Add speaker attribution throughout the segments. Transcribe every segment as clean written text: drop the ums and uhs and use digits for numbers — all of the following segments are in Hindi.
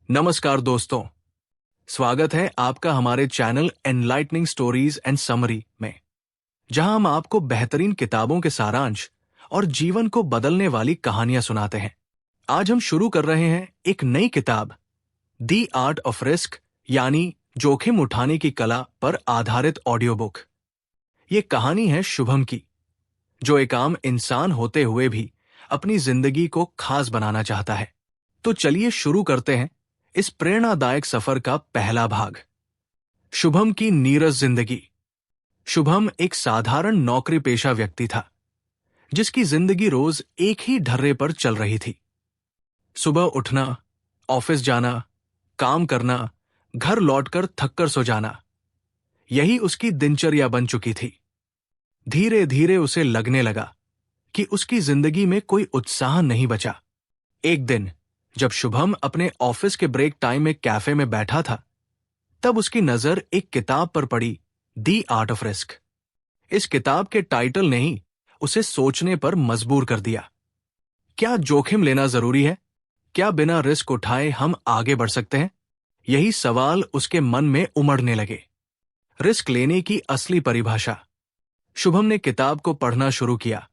Speaker 1: नमस्कार दोस्तों, स्वागत है आपका हमारे channel enlightening stories and summary में, जहां हम आपको बेहतरीन किताबों के सारांश और जीवन को बदलने वाली कहानियां सुनाते हैं। आज हम शुरू कर रहे हैं एक नई किताब, द आर्ट ऑफ रिस्क यानी जोखिम उठाने की कला पर आधारित ऑडियो बुक। ये कहानी है शुभम की, जो एक आम इंसान होते हुए भी अपनी जिंदगी को खास बनाना चाहता है। तो चलिए शुरू करते हैं इस प्रेरणादायक सफर का पहला भाग, शुभम की नीरस जिंदगी। शुभम एक साधारण नौकरी पेशा व्यक्ति था, जिसकी जिंदगी रोज एक ही ढर्रे पर चल रही थी। सुबह उठना, ऑफिस जाना, काम करना, घर लौटकर थककर सो जाना, यही उसकी दिनचर्या बन चुकी थी। धीरे धीरे उसे लगने लगा कि उसकी जिंदगी में कोई उत्साह नहीं बचा। एक दिन जब शुभम अपने ऑफिस के ब्रेक टाइम में कैफे में बैठा था, तब उसकी नजर एक किताब पर पड़ी, द आर्ट ऑफ रिस्क। इस किताब के टाइटल ने ही उसे सोचने पर मजबूर कर दिया। क्या जोखिम लेना जरूरी है? क्या बिना रिस्क उठाए हम आगे बढ़ सकते हैं? यही सवाल उसके मन में उमड़ने लगे। रिस्क लेने की असली परिभाषा। शुभम ने किताब को पढ़ना शुरू किया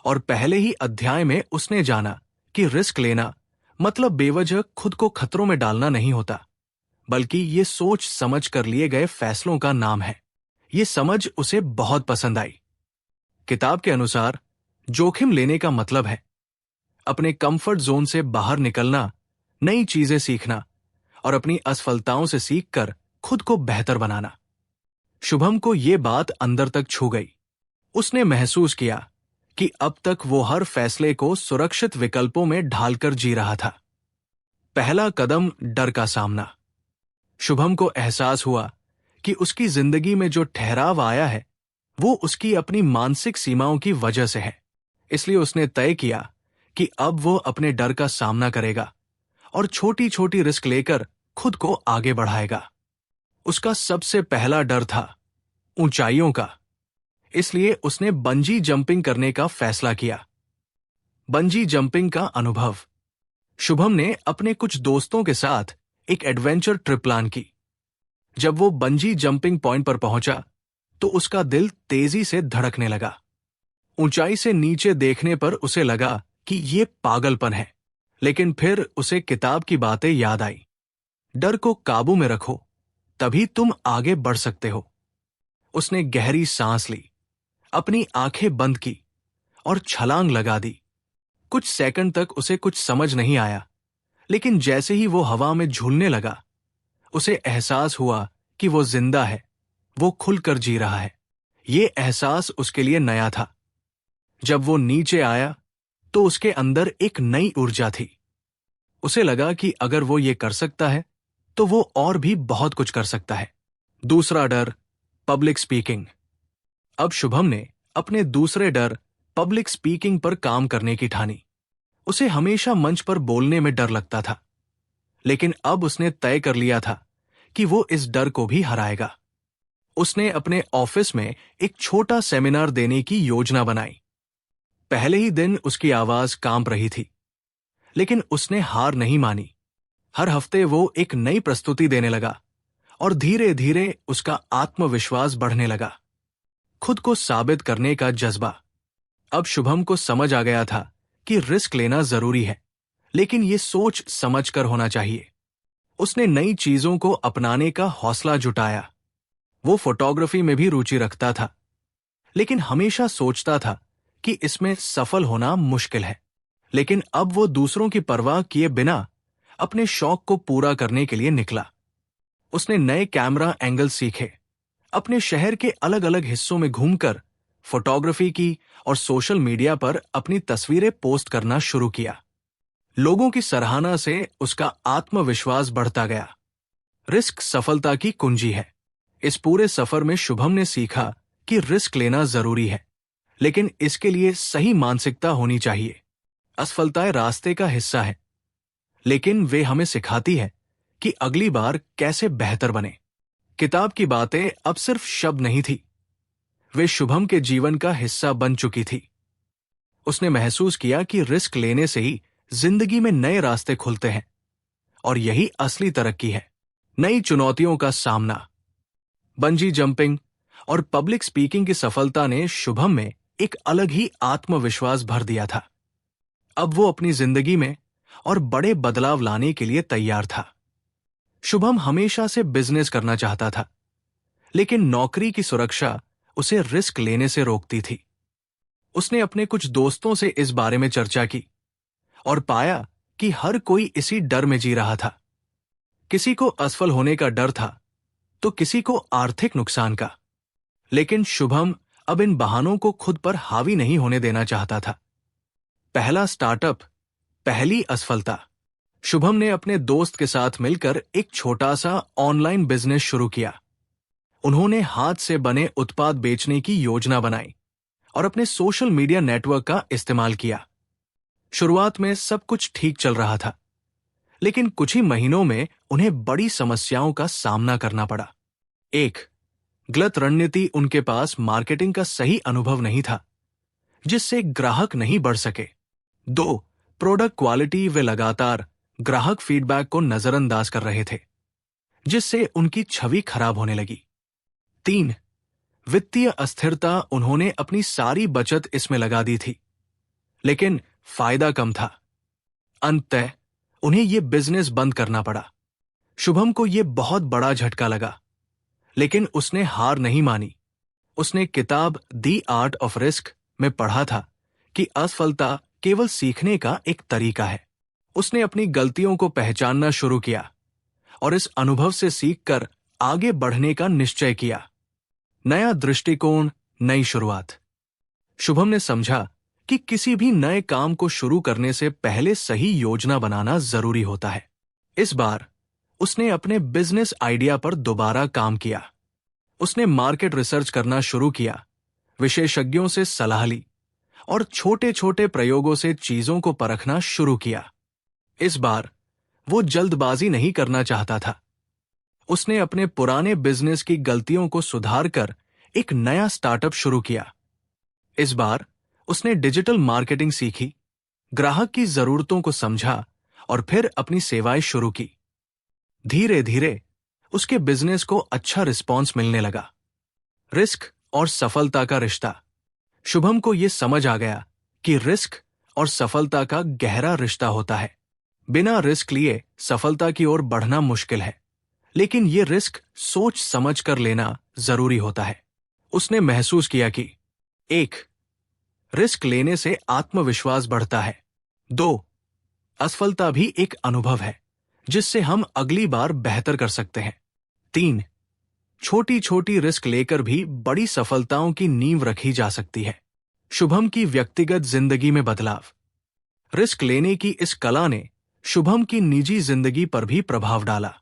Speaker 1: और पहले ही अध्याय में उसने जाना कि रिस्क लेना मतलब बेवजह खुद को खतरों में डालना नहीं होता, बल्कि ये सोच समझ कर लिए गए फैसलों का नाम है। ये समझ उसे बहुत पसंद आई। किताब के अनुसार जोखिम लेने का मतलब है अपने कंफर्ट जोन से बाहर निकलना, नई चीजें सीखना और अपनी असफलताओं से सीखकर खुद को बेहतर बनाना। शुभम को ये बात अंदर तक छू गई। उसने महसूस किया कि अब तक वो हर फैसले को सुरक्षित विकल्पों में ढालकर जी रहा था। पहला कदम, डर का सामना। शुभम को एहसास हुआ कि उसकी जिंदगी में जो ठहराव आया है, वो उसकी अपनी मानसिक सीमाओं की वजह से है। इसलिए उसने तय किया कि अब वो अपने डर का सामना करेगा और छोटी छोटी रिस्क लेकर खुद को आगे बढ़ाएगा। उसका सबसे पहला डर था ऊंचाइयों का। इसलिए उसने बंजी जंपिंग करने का फैसला किया। बंजी जंपिंग का अनुभव। शुभम ने अपने कुछ दोस्तों के साथ एक एडवेंचर ट्रिप प्लान की। जब वो बंजी जंपिंग पॉइंट पर पहुंचा, तो उसका दिल तेजी से धड़कने लगा। ऊंचाई से नीचे देखने पर उसे लगा कि ये पागलपन है, लेकिन फिर उसे किताब की बातें याद आई। डर को काबू में रखो, तभी तुम आगे बढ़ सकते हो। उसने गहरी सांस ली, अपनी आंखें बंद की और छलांग लगा दी। कुछ सेकंड तक उसे कुछ समझ नहीं आया, लेकिन जैसे ही वो हवा में झूलने लगा, उसे एहसास हुआ कि वो जिंदा है, वो खुलकर जी रहा है। ये एहसास उसके लिए नया था। जब वो नीचे आया, तो उसके अंदर एक नई ऊर्जा थी। उसे लगा कि अगर वो ये कर सकता है, तो वो और भी बहुत कुछ कर सकता है। दूसरा डर, पब्लिक स्पीकिंग। अब शुभम ने अपने दूसरे डर, पब्लिक स्पीकिंग पर काम करने की ठानी। उसे हमेशा मंच पर बोलने में डर लगता था, लेकिन अब उसने तय कर लिया था कि वो इस डर को भी हराएगा। उसने अपने ऑफिस में एक छोटा सेमिनार देने की योजना बनाई। पहले ही दिन उसकी आवाज कांप रही थी, लेकिन उसने हार नहीं मानी। हर हफ्ते वो एक नई प्रस्तुति देने लगा और धीरे धीरे उसका आत्मविश्वास बढ़ने लगा। खुद को साबित करने का जज्बा। अब शुभम को समझ आ गया था कि रिस्क लेना जरूरी है, लेकिन ये सोच समझकर होना चाहिए। उसने नई चीजों को अपनाने का हौसला जुटाया। वो फोटोग्राफी में भी रुचि रखता था, लेकिन हमेशा सोचता था कि इसमें सफल होना मुश्किल है। लेकिन अब वो दूसरों की परवाह किए बिना अपने शौक को पूरा करने के लिए निकला। उसने नए कैमरा एंगल सीखे, अपने शहर के अलग अलग हिस्सों में घूमकर फोटोग्राफी की और सोशल मीडिया पर अपनी तस्वीरें पोस्ट करना शुरू किया। लोगों की सराहना से उसका आत्मविश्वास बढ़ता गया। रिस्क सफलता की कुंजी है। इस पूरे सफर में शुभम ने सीखा कि रिस्क लेना जरूरी है, लेकिन इसके लिए सही मानसिकता होनी चाहिए। असफलताएं रास्ते का हिस्सा है, लेकिन वे हमें सिखाती है कि अगली बार कैसे बेहतर बने। किताब की बातें अब सिर्फ शब्द नहीं थी, वे शुभम के जीवन का हिस्सा बन चुकी थी। उसने महसूस किया कि रिस्क लेने से ही जिंदगी में नए रास्ते खुलते हैं और यही असली तरक्की है। नई चुनौतियों का सामना। बंजी जंपिंग और पब्लिक स्पीकिंग की सफलता ने शुभम में एक अलग ही आत्मविश्वास भर दिया था। अब वो अपनी जिंदगी में और बड़े बदलाव लाने के लिए तैयार था। शुभम हमेशा से बिजनेस करना चाहता था, लेकिन नौकरी की सुरक्षा उसे रिस्क लेने से रोकती थी। उसने अपने कुछ दोस्तों से इस बारे में चर्चा की और पाया कि हर कोई इसी डर में जी रहा था। किसी को असफल होने का डर था, तो किसी को आर्थिक नुकसान का। लेकिन शुभम अब इन बहानों को खुद पर हावी नहीं होने देना चाहता था। पहला स्टार्टअप, पहली असफलता। शुभम ने अपने दोस्त के साथ मिलकर एक छोटा सा ऑनलाइन बिजनेस शुरू किया। उन्होंने हाथ से बने उत्पाद बेचने की योजना बनाई और अपने सोशल मीडिया नेटवर्क का इस्तेमाल किया। शुरुआत में सब कुछ ठीक चल रहा था, लेकिन कुछ ही महीनों में उन्हें बड़ी समस्याओं का सामना करना पड़ा। 1. गलत रणनीति। उनके पास मार्केटिंग का सही अनुभव नहीं था, जिससे ग्राहक नहीं बढ़ सके। 2. Product quality. वे लगातार ग्राहक फीडबैक को नजरअंदाज कर रहे थे, जिससे उनकी छवि खराब होने लगी। 3. वित्तीय अस्थिरता। उन्होंने अपनी सारी बचत इसमें लगा दी थी, लेकिन फायदा कम था। अंततः उन्हें यह बिजनेस बंद करना पड़ा। शुभम को यह बहुत बड़ा झटका लगा, लेकिन उसने हार नहीं मानी। उसने किताब द आर्ट ऑफ रिस्क में पढ़ा था कि असफलता केवल सीखने का एक तरीका है। उसने अपनी गलतियों को पहचानना शुरू किया और इस अनुभव से सीखकर आगे बढ़ने का निश्चय किया। नया दृष्टिकोण, नई शुरुआत। शुभम ने समझा कि किसी भी नए काम को शुरू करने से पहले सही योजना बनाना जरूरी होता है। इस बार उसने अपने बिजनेस आइडिया पर दोबारा काम किया। उसने मार्केट रिसर्च करना शुरू किया, विशेषज्ञों से सलाह ली और छोटे छोटे प्रयोगों से चीजों को परखना शुरू किया। इस बार वो जल्दबाजी नहीं करना चाहता था। उसने अपने पुराने बिजनेस की गलतियों को सुधारकर एक नया स्टार्टअप शुरू किया। इस बार उसने डिजिटल मार्केटिंग सीखी, ग्राहक की जरूरतों को समझा और फिर अपनी सेवाएं शुरू की। धीरे धीरे उसके बिजनेस को अच्छा रिस्पॉन्स मिलने लगा। रिस्क और सफलता का रिश्ता। शुभम को यह समझ आ गया कि रिस्क और सफलता का गहरा रिश्ता होता है। बिना रिस्क लिए सफलता की ओर बढ़ना मुश्किल है, लेकिन यह रिस्क सोच समझ कर लेना जरूरी होता है। उसने महसूस किया कि 1. रिस्क लेने से आत्मविश्वास बढ़ता है। 2. असफलता भी एक अनुभव है, जिससे हम अगली बार बेहतर कर सकते हैं। 3. छोटी छोटी रिस्क लेकर भी बड़ी सफलताओं की नींव रखी जा सकती है। शुभम की व्यक्तिगत जिंदगी में बदलाव। रिस्क लेने की इस कला ने शुभम की निजी जिंदगी पर भी प्रभाव डाला।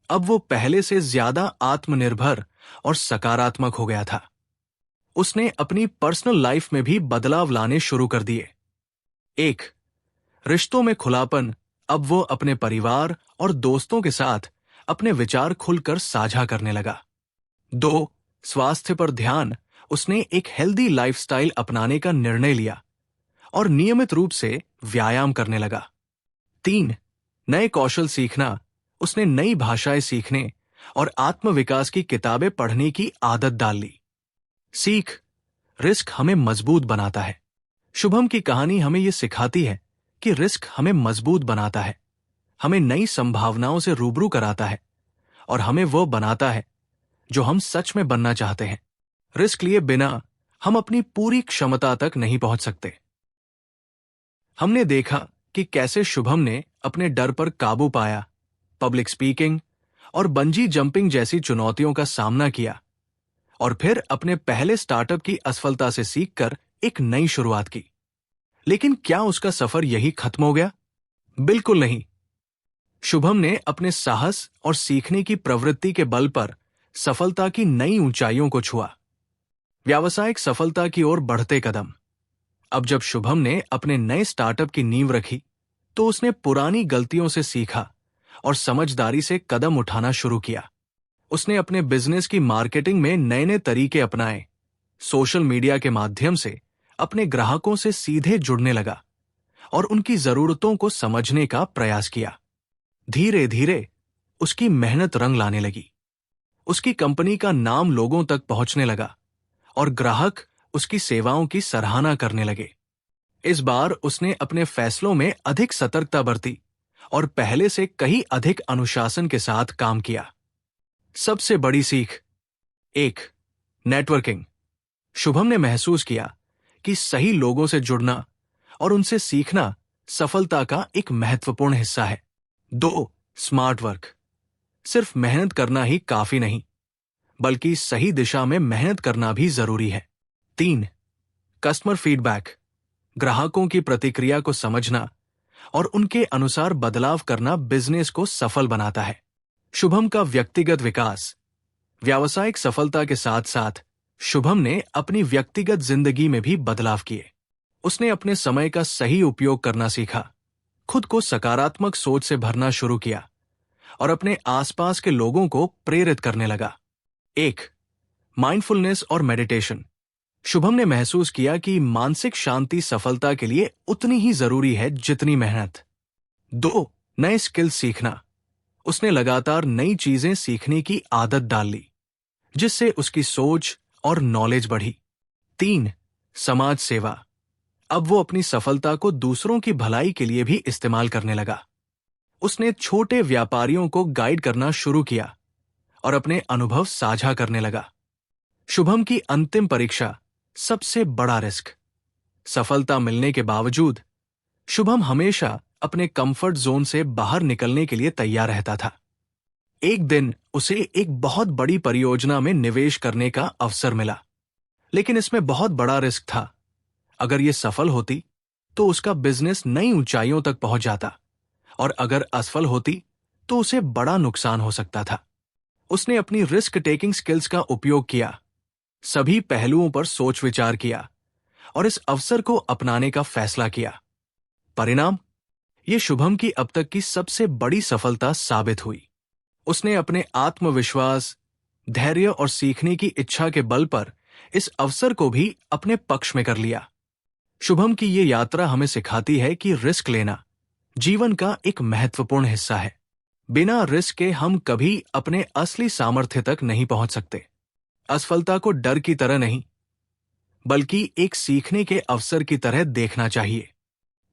Speaker 1: अब वो पहले से ज्यादा आत्मनिर्भर और सकारात्मक हो गया था। उसने अपनी पर्सनल लाइफ में भी बदलाव लाने शुरू कर दिए। 1. रिश्तों में खुलापन। अब वो अपने परिवार और दोस्तों के साथ अपने विचार खुलकर साझा करने लगा। 2. स्वास्थ्य पर ध्यान। उसने एक हेल्दी लाइफस्टाइल अपनाने का निर्णय लिया और नियमित रूप से व्यायाम करने लगा। 3. नए कौशल सीखना। उसने नई भाषाएं सीखने और आत्मविकास की किताबें पढ़ने की आदत डाल ली। सीख। रिस्क हमें मजबूत बनाता है। शुभम की कहानी हमें यह सिखाती है कि रिस्क हमें मजबूत बनाता है, हमें नई संभावनाओं से रूबरू कराता है और हमें वो बनाता है जो हम सच में बनना चाहते हैं। रिस्क लिए बिना हम अपनी पूरी क्षमता तक नहीं पहुंच सकते। हमने देखा कि कैसे शुभम ने अपने डर पर काबू पाया, पब्लिक स्पीकिंग और बंजी जंपिंग जैसी चुनौतियों का सामना किया और फिर अपने पहले स्टार्टअप की असफलता से सीखकर एक नई शुरुआत की। लेकिन क्या उसका सफर यही खत्म हो गया? बिल्कुल नहीं। शुभम ने अपने साहस और सीखने की प्रवृत्ति के बल पर सफलता की नई ऊंचाइयों को छुआ। व्यावसायिक सफलता की ओर बढ़ते कदम। अब जब शुभम ने अपने नए स्टार्टअप की नींव रखी, तो उसने पुरानी गलतियों से सीखा और समझदारी से कदम उठाना शुरू किया। उसने अपने बिजनेस की मार्केटिंग में नए नए तरीके अपनाए, सोशल मीडिया के माध्यम से अपने ग्राहकों से सीधे जुड़ने लगा और उनकी जरूरतों को समझने का प्रयास किया। धीरे धीरे उसकी मेहनत रंग लाने लगी। उसकी कंपनी का नाम लोगों तक पहुंचने लगा और ग्राहक उसकी सेवाओं की सराहना करने लगे। इस बार उसने अपने फैसलों में अधिक सतर्कता बरती और पहले से कहीं अधिक अनुशासन के साथ काम किया। सबसे बड़ी सीख। 1. नेटवर्किंग। शुभम ने महसूस किया कि सही लोगों से जुड़ना और उनसे सीखना सफलता का एक महत्वपूर्ण हिस्सा है। 2. Smart work. सिर्फ मेहनत करना ही काफी नहीं, बल्कि सही दिशा में मेहनत करना भी जरूरी है। 3. Customer feedback. ग्राहकों की प्रतिक्रिया को समझना और उनके अनुसार बदलाव करना बिजनेस को सफल बनाता है। शुभम का व्यक्तिगत विकास। व्यावसायिक सफलता के साथ साथ शुभम ने अपनी व्यक्तिगत जिंदगी में भी बदलाव किए। उसने अपने समय का सही उपयोग करना सीखा, खुद को सकारात्मक सोच से भरना शुरू किया और अपने आसपास के लोगों को प्रेरित करने लगा। 1. माइंडफुलनेस और मेडिटेशन। शुभम ने महसूस किया कि मानसिक शांति सफलता के लिए उतनी ही जरूरी है जितनी मेहनत। 2. नए स्किल सीखना। उसने लगातार नई चीजें सीखने की आदत डाल ली, जिससे उसकी सोच और नॉलेज बढ़ी। 3. समाज सेवा। अब वो अपनी सफलता को दूसरों की भलाई के लिए भी इस्तेमाल करने लगा। उसने छोटे व्यापारियों को गाइड करना शुरू किया और अपने अनुभव साझा करने लगा। शुभम की अंतिम परीक्षा, सबसे बड़ा रिस्क। सफलता मिलने के बावजूद शुभम हमेशा अपने कंफर्ट जोन से बाहर निकलने के लिए तैयार रहता था। एक दिन उसे एक बहुत बड़ी परियोजना में निवेश करने का अवसर मिला, लेकिन इसमें बहुत बड़ा रिस्क था। अगर यह सफल होती तो उसका बिजनेस नई ऊंचाइयों तक पहुंच जाता, और अगर असफल होती तो उसे बड़ा नुकसान हो सकता था। उसने अपनी रिस्क टेकिंग स्किल्स का उपयोग किया, सभी पहलुओं पर सोच विचार किया और इस अवसर को अपनाने का फैसला किया। परिणाम, यह शुभम की अब तक की सबसे बड़ी सफलता साबित हुई। उसने अपने आत्मविश्वास, धैर्य और सीखने की इच्छा के बल पर इस अवसर को भी अपने पक्ष में कर लिया। शुभम की ये यात्रा हमें सिखाती है कि रिस्क लेना जीवन का एक महत्वपूर्ण हिस्सा है। बिना रिस्क के हम कभी अपने असली सामर्थ्य तक नहीं पहुंच सकते। असफलता को डर की तरह नहीं, बल्कि एक सीखने के अवसर की तरह देखना चाहिए।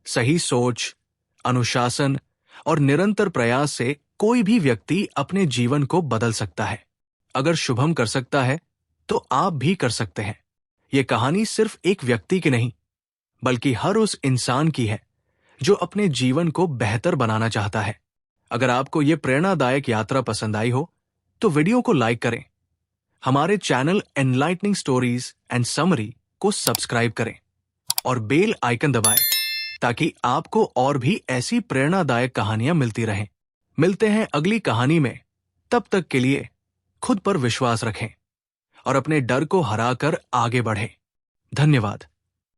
Speaker 1: सही सोच, अनुशासन और निरंतर प्रयास से कोई भी व्यक्ति अपने जीवन को बदल सकता है। अगर शुभम कर सकता है तो आप भी कर सकते हैं। यह कहानी सिर्फ एक व्यक्ति की नहीं, बल्कि हर उस इंसान की है जो अपने जीवन को बेहतर बनाना चाहता है। अगर आपको यह प्रेरणादायक यात्रा पसंद आई हो तो वीडियो को लाइक करें, हमारे channel enlightening stories and summary को सब्सक्राइब करें और बेल आइकन दबाएं ताकि आपको और भी ऐसी प्रेरणादायक कहानियां मिलती रहें। मिलते हैं अगली कहानी में। तब तक के लिए खुद पर विश्वास रखें और अपने डर को हराकर आगे बढ़ें। धन्यवाद।